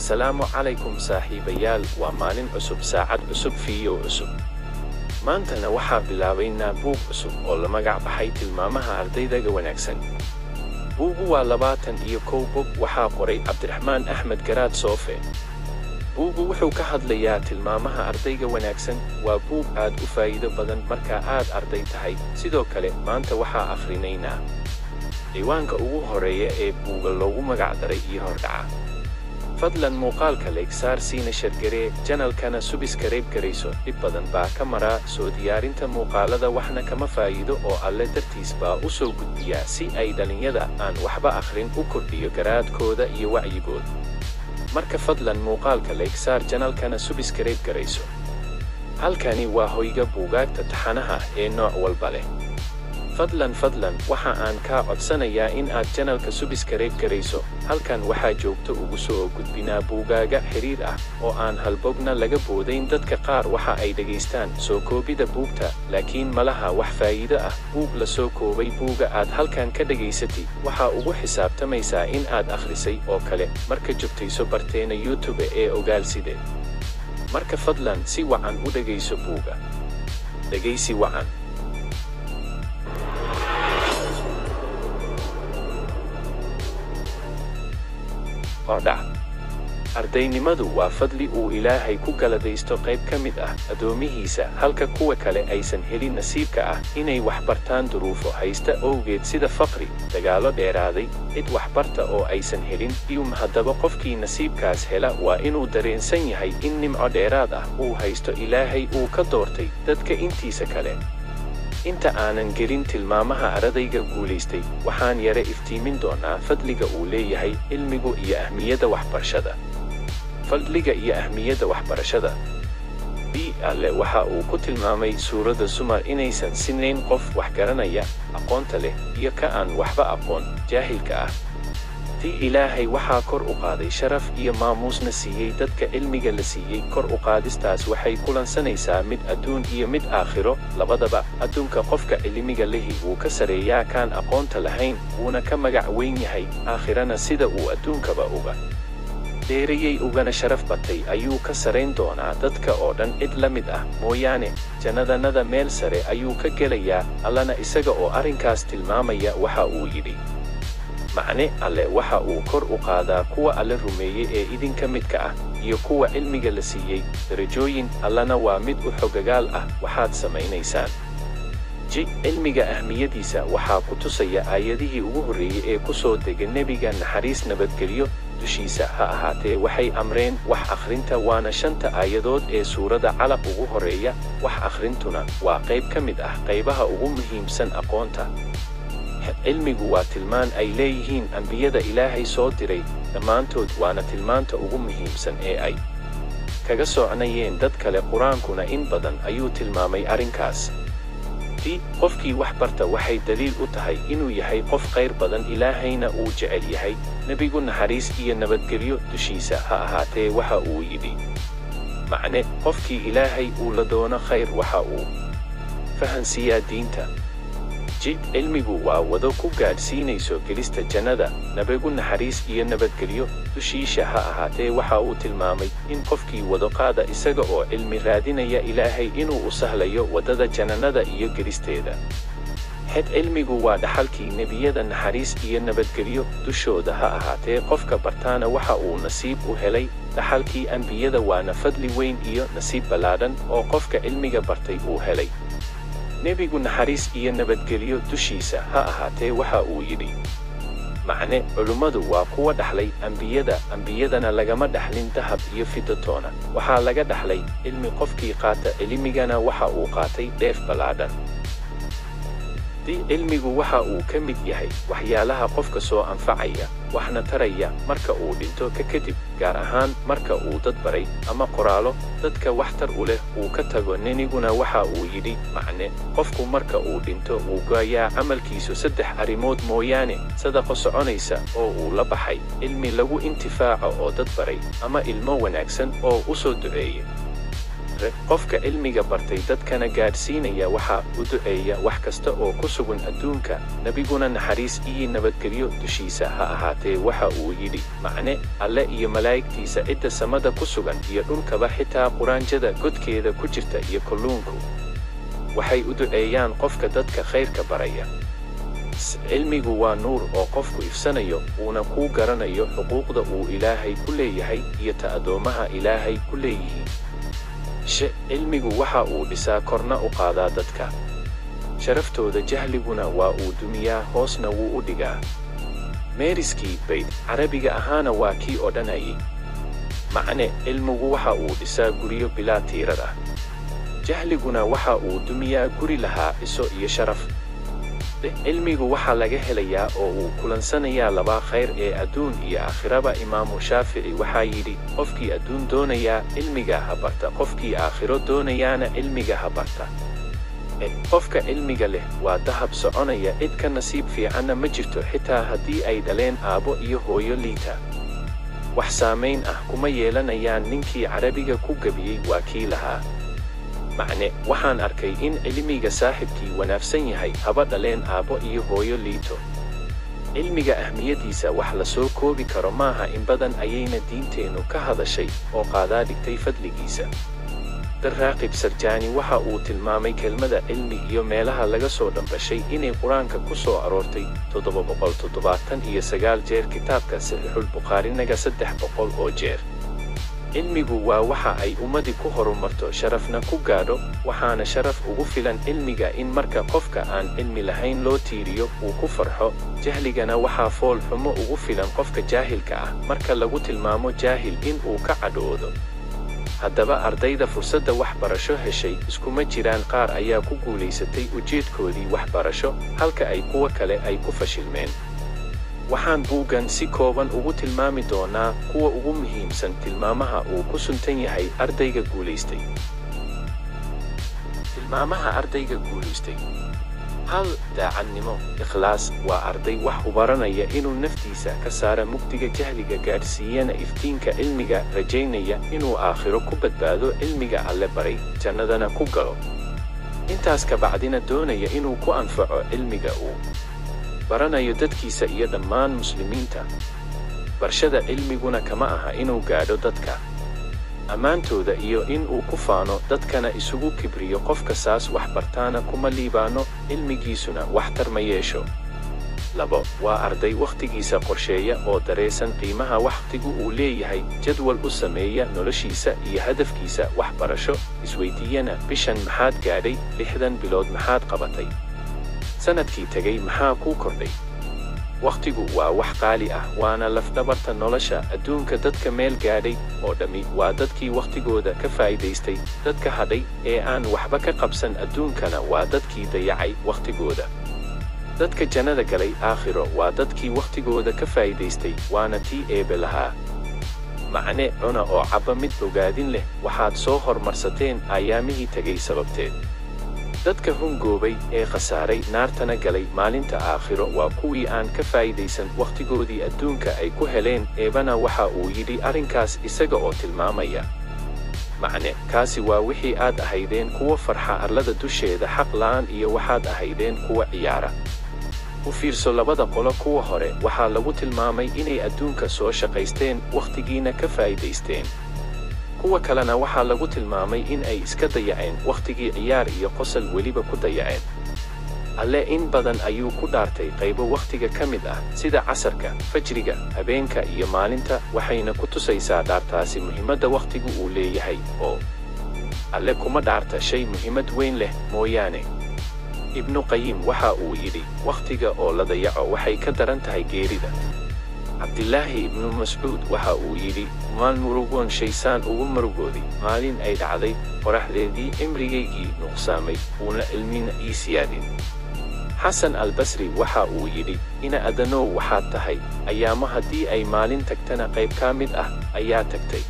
السلام عليكم saaxiibayaal waa maalin cusub saacad cusub fiiyo cusub maantana waxaa bilaabaynaa buug cusub oo la magac baxay tilmaamaha ardaydaga wanaagsan buugu waa 21 bog waxaa qoray Cabdiraxmaan Axmed Garaad Soofe buugu wuxuu ka hadlayaa tilmaamaha ardayga wanaagsan waa buug aad u faa'iido badan marka aad arday tahay sidoo kale maanta waxaa akrinaynaa diiwaanka ugu horeeya ee buuga loogu magac daray iyo hordhaca fadlan muuqaalka like saar siina shargaree channelkana subscribe garayso dib badan baa ka maraa soo diyaarinta muuqaalada waxna kama faa'iido oo alle dartiis baa u soo gudbiyaa si ay dhalinyada aan waxba akhrin u kordhiyo garaadkooda iyo wacyigooda marka fadlan muuqaalka like saar channelkana subscribe garayso halkani waa hoyga buugaagta taxanaha ee nooc walba leh fadlan waxa aan ka codsanayaa in aad channelka subscribe garayso halkan waxaa joogto ugu soo gudbinaa buugaaga xiriir ah oo aan halbogna laga boodayn dadka qaar waxa ay dhageystaan soo koobida buugta laakiin malaha wax faa'iido ah buug la soo koobay buuga aad halkan ka dhageysatay waxa ugu xisaabtamaysaa in aad akhrisay oo kale marka joogtayso barteena YouTube ee ogaalside marka fadlan si wacan u dhageyso buuga dhageysi wacan ardaynimadu waa fadli uu Ilaahay ku galadaysto qayb ka mid ah adoomihiisa halka kuwa kale aysan helin nasiibka ah inay wax bartaan duruufo haysta awgeed sida faqri dagaalo dheeraaday cid wax barta oo aysan helin iyo haddaba qofkii nasiibkaas hela waa inuu dareensan yahay in nimco dheeraad ah uu haysto Ilaahay uu ka doortay dadka intiisa kale inta aanan gelin tilmaamaha ardayga guuleystay waxaan yara iftiimin doonaa fadliga uu leeyahay cilmigu iyo ahmiyada waxbarashada fadliga iyo ahmiyada waxbarashada alle waxa uu ku tilmaamay suurada Zumar inaysan sinayn qof wax garanaya aqoonta leh iyo ka aan waxba aqoon jaahilka ah Ilaahay waxaa kor u qaaday sharaf iyo maamuusna siiyay dadka cilmiga la siiyay kor u qaadistaas waxay kulansanaysaa mid adduun iyo mid aakhiro labadaba adduunka qofka cilmiga lehi uu ka sareeyaa kaan aqoonta lahayn uuna ka magac weyn yahay aakhirana sida uu adduunkaba uga dheerayay ugana sharaf batay ayuu ka sarayn doonaa dadka oo dhan cid la mid ah mooyaane jannadanada meel sare ayuu ka gelayaa allana isaga oo arrinkaas tilmaamaya waxa uu yidhi macne alle waxa uu kor u qaadaa kuwa alle rumeeyay ee idinka midka ah iyo kuwa cilmiga la siiyay darajooyin allana waa mid u xogagaal ah waxaad samaynaysaan cilmiga ahmiyadiisa waxaa ku tusaya aayadihii ugu horreeyay ee ku soo degay nebiga naxariis nabadgelyo dushiisa ha ahaatee waxay amreen wax akhrinta waana 5 aayadood ee suurada Calaq ugu horeeya wax akhrintuna waa qayb ka mid ah qaybaha ugu muhiimsan aqoonta cilmigu waa tilmaan ay leeyihiin ambiyada Ilaahay soo diray dhammaantood waana tilmaanta ugu muhiimsan ee ay kaga soconayeen dad kale quraankuna in badan ayuu tilmaamay arrinkaas qofkii wax barta waxay daliil u tahay inuu yahay qof khayr badan Ilaahayna uu jecel yahay nabigu naxariis iyo nabadgelyo dushiisa ha ahaatee waxa uu yidhi macne qofkii Ilaahay uu la doono khayr waxa uu fahansiyaa diinta cilmigu waa wado ku gaadhsiinayso gelista jannada nabigu naxariis iyo nabadgelyo dushiisa ha ahaatee waxa uu tilmaamay in qofkii wado qaada isaga oo cilmi raadinaya Ilaahay inuu u sahlayo wadada jannada iyo gelisteeda cilmigu waa dhaxalkii nebiyada naxariis iyo nabadgelyo dushooda ha ahaatee qofka bartaana waxa uu nasiib u helay dhaxalkii ambiyada waana fadli weyn iyo nasiib ballaaran oo qofka cilmiga bartay uu helay nebigu naxariis iyo nabadgelyo dushiisa ha ahaatee waxa uu yidhi macne culimadu waa kuwa dhaxlay ambiyadana lagama dhaxlin dahab iyo fidatoona waxaa laga dhaxlay cilmi qofkii qaata cilmigana waxa uu qaatay dheef ballaaran cilmigu waxa uu ka mid yahay waxyaalaha qofka soo anfacaya waxna taraya marka uu dhinto kadib gaar ahaan marka uu dad baray ama qoraalo dadka waxtar u leh uu ka tago neniguna waxa uu yidhi macne qofku marka uu dhinto uu gooyaa camalkiisu 3 arrimood mooyaane sadaqo soconaysa oo uu la baxay cilmi lagu intifaaco oo dad baray ama ilmo wanaagsan oo u soo duceeyay qofka cilmiga bartay dadkana gaadhsiinaya waxa uu duceeya wax kasta oo ku sugan adduunka, nabiguna naxariis iyo nabadgelyo dushiisa ha ahaatee waxa uu yidhi, macne alle iyo malaa'igtiisa cidda samada ku sugan iyo dhulkaba xitaa quraanjada godkeeda ku jirta iyo kalluunku waxay u duceeyaan qofka dadka khayrka baraya. cilmigu waa nuur oo qofku ifsanayo uuna ku garanayo xuquuqda uu Ilaahay ku leeyahay iyo ta addoomaha Ilaahay ku leeyihiin. cilmigu waxa uu dhisaa korna u qaadaa dadka sharaftooda, jahliguna waa uu dumiyaa hoosna wuu u dhigaa. meeriskii bayd carabiga ahaana waa kii odhanayay, macne cilmigu waxa uu dhisaa guryo bilaa tiirar ah, jahliguna waxa uu dumiyaa guri lahaa iso iyo sharaf. cilmigu waxa laga helayaa oo uu kulansanayaa laba khayr ee adduun iyo aakhiraba. Imaamu Shaafici waxaa yidhi, qofkii adduun doonayaa cilmiga ha barta, qofkii aakhiro doonayaana cilmiga ha barta. qofka cilmiga leh waa dahab soconaya, cid ka nasiib fiicanna ma jirto, xitaa haddii ay dhaleen aabbo iyo hooyo liita. wax saamayn ah kuma yeelanayaan. ninkii carabiga ku gabiyey waa kii lahaa, macne waxaan arkay in cilmiga saaxiibkii wanaagsan yahay haba dhaleen aabbo iyo hooyo liito. cilmiga ahmiyadiisa wax la soo koobi karo maaha, in badan ayayna diinteennu ka hadashay oo qaadaa dhigtay fadligiisa. Daraaqib Sarjaani waxa uu tilmaamay kelmada cilmi iyo meelaha laga soo dhambashay inay qur-aanka ku soo aroortay 779 jeer, kitaabka Saxiixul Bukhaarinaga 300 oo jeer. cilmigu waa waxa ay ummadi ku horumarto, sharafna ku gaadho, waxaana sharaf ugu filan cilmiga in marka qofka aan cilmi lahayn loo tiiriyo uu ku farxo. jahligana waxaa fool xumo ugu filan qofka jaahilka ah marka lagu tilmaamo jaahil in uu ka cadhoodo. haddaba ardayda fursadda waxbarasho heshay iskuma jiraan, qaar ayaa ku guulaysatay ujeedkoodii waxbarasho halka ay kuwa kale ay ku fashilmeen. waxaan buuggan si kooban ugu tilmaami doonaa kuwa ugu muhiimsan tilmaamaha uu ku suntan yahay ardayga guulaystay. tilmaamaha ardayga guulaystay: 1. daacadnimo. ikhlaas. waa arday wax u baranaya inuu naftiisa ka saara mugdiga jahliga, gaadhsiiyana iftiinka cilmiga, rajaynaya inuu aakhiro ku badbaado cilmiga alle baray, jannadana ku galo. intaas ka bacdina doonaya inuu ku anfaco cilmiga uu baranayo dadkiisa iyo dhammaan muslimiinta. barashada cilmiguna kama aha inuu gaadho dadka ammaantooda iyo in uu ku faano, dadkana isugu kibriyo. qofka saas wax bartaana kuma liibaano, cilmigiisuna waxtar ma yeesho. 2. waa arday wakhtigiisa qorsheeya oo dareensan qiimaha wakhtigu uu leeyahay, jadwal u sameeya noloshiisa iyo hadafkiisa waxbarasho, isweydiiyana bishan maxaad gaadhay, 6 bilood maxaad qabatay, sanadkii tegay maxaa kuu kordhay. wakhtigu waa wax qaali ah, waana lafdhabarta nolosha adduunka. dadka meel gaadhay oo dhammi waa dadkii wakhtigooda ka faa'iidaystay. dadka hadhay ee aan waxba ka qabsan adduunkana waa dadkii dayacay wakhtigooda. dadka jannada galay aakhiro waa dadkii wakhtigooda ka faa'iidaystay, waana tii eebe lahaa. macne cuna oo cabba mid bogaadin leh, waxaad soo hormarsateen ayaamihii tegay sababteed. dadka hungoobay ee khasaaray naartana galay maalinta aakhiro waa kuwii aan ka faa'iidaysan wakhtigoodii adduunka ay ku heleen. eebana waxa uu yidhi arrinkaas isaga oo tilmaamaya, macne kaasi waa wixii aad ahaydeen kuwa farxa arlada dusheeda xaq la'aan, iyo waxaad ahaydeen kuwa ciyaara. u fiirso labada qolo. kuwa hore waxaa lagu tilmaamay inay adduunka soo shaqaysteen, wakhtigiina ka faa'iidaysteen. kuwa kalena waxaa lagu tilmaamay in ay iska dayaceen wakhtigii, ciyaar iyo qosol weliba ku dayaceen. alle in badan ayuu ku dhaartay qaybo wakhtiga ka mid ah, sida casarka, fajriga, habeenka iyo maalinta, waxayna ku tusaysaa dhaartaasi muhiimadda wakhtigu uu leeyahay. oo alle kuma dhaarta shay muhiimad weyn leh mooyaane. ibnu qayim waxa uu yidhi, wakhtiga oo la dayaco waxay ka daran tahay geerida. cabdilaahi ibnu mascuud waxa uu yidhi, maan murugoon shaysaan ugu murugoodi, maalin ay dhacday qoraxdeedii cimrigaygii nuqsaamay, uuna cilmina ii siyaadin. xasan albasri waxa uu yidhi, ina adanow waxaad tahay, ayaamo haddii ay maalin tagtana qayb ka mid ah ayaa tagtay.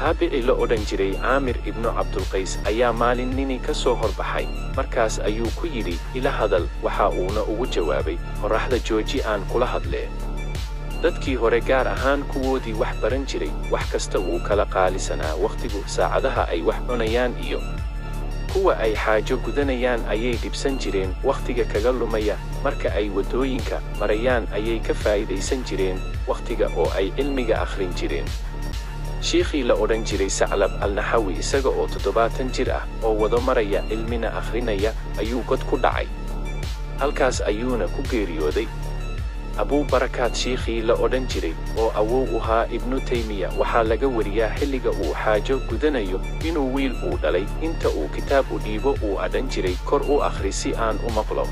taabici la odhan jiray caamir ibnu cabdulqays ayaa maalin nini ka soo horbaxay, markaas ayuu ku yidhi, ila hadal. waxa uuna ugu jawaabay, qorraxda jooji aan kula hadlee. dadkii hore gaar ahaan kuwoodii wax baran jiray wax kasta uu kala qaalisanaa wakhtigu saacadaha ay wax cunayaan iyo kuwa ay xaajo gudanayaan ayay dhibsan jireen wakhtiga kaga lumaya marka ay waddooyinka marayaan ayay ka faa'iidaysan jireen wakhtiga oo ay cilmiga akhrin jireen shiikhii la odhan jiray Saclab al-Naxawi isaga oo 70 jir ah oo wado maraya cilmina akhrinaya ayuu god ku dhacay halkaas ayuuna ku geeriyooday Abu Barakaat shiikhii la odhan jiray oo awow u ahaa Ibnu Taymiya waxaa laga wariyaa xilliga uu xaajo gudanayo inuu wiil uu dhalay inta uu kitaab u dhiibo uu adhan jiray kor u akhri si aan u maqlo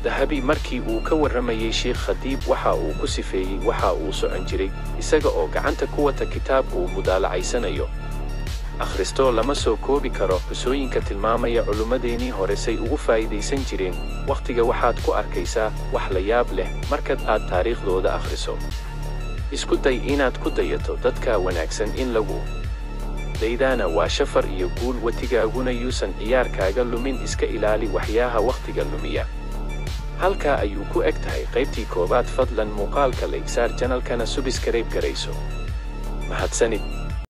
Dahabi markii uu ka warramayay Sheikh Khadiib waxa uu ku sifeeyey waxa uu socon jiray isaga oo gacanta ku wata kitaab uu mudaalacaysanayo akhristo lama soo koobi karo qisooyinka tilmaamaya culumadeennii hore say ugu faa'iidaysan jireen wakhtiga waxaad ku arkaysaa wax la yaab leh markaad aad taariikhdooda akhriso isku day inaad ku dayato dadka wanaagsan in lagu daydaana waa shafar iyo guul watigaaguna yuusan ciyaarkaaga lumin iska ilaali waxyaaha wakhtiga lumiya halkaa ayuu ku eg tahay qaybtii koobaad fadlan muuqaalka like saar channelkana subscribe garayso mahadsanid